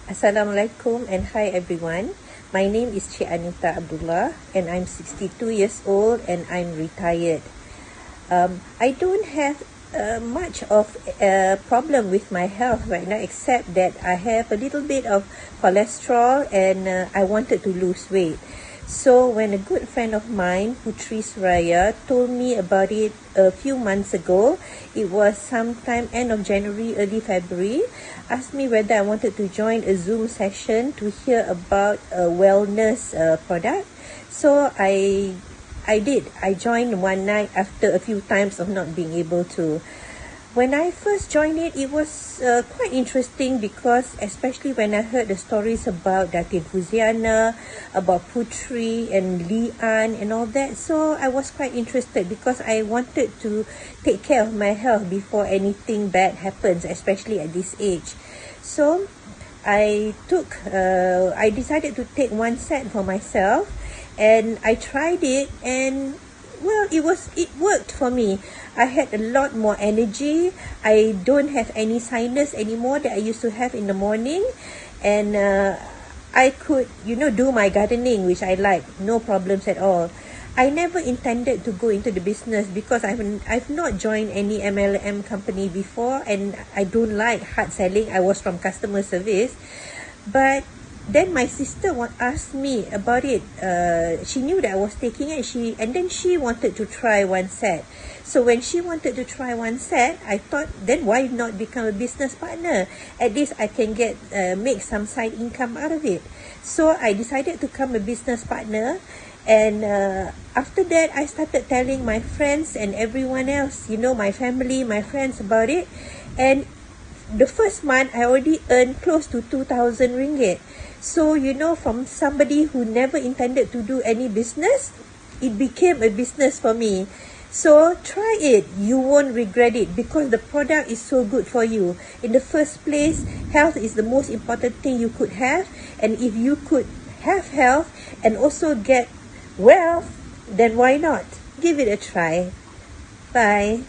Assalamualaikum and hi everyone. My name is Che Anita and I'm 62 years old and I'm retired. I don't have much of a problem with my health right now, except that I have a little bit of cholesterol and I wanted to lose weight. So when a good friend of mine, Puteri Suraya, told me about it a few months ago, it was sometime end of January, early February, asked me whether I wanted to join a Zoom session to hear about a wellness product. So I did. I joined one night after a few times of not being able to. When I first joined it, it was quite interesting because especially when I heard the stories about Datin Fuziana, about Putri and Lian and all that. So I was quite interested because I wanted to take care of my health before anything bad happens, especially at this age. So I decided to take one set for myself, and I tried it, and well, it worked for me. I had a lot more energy. I don't have any sinus anymore that I used to have in the morning, and I could, do my gardening, which I like, no problems at all. I never intended to go into the business because I've not joined any MLM company before, and I don't like hard selling. I was from customer service, but then my sister asked me about it. She knew that I was taking it, and then she wanted to try one set. So when she wanted to try one set, I thought, then why not become a business partner? At least I can make some side income out of it. So I decided to become a business partner. And after that, I started telling my friends and everyone else, my family, my friends about it. And the first month, I already earned close to 2,000 ringgit. So, from somebody who never intended to do any business, it became a business for me. So try it. You won't regret it because the product is so good for you. In the first place, health is the most important thing you could have. And if you could have health and also get wealth, then why not? Give it a try. Bye.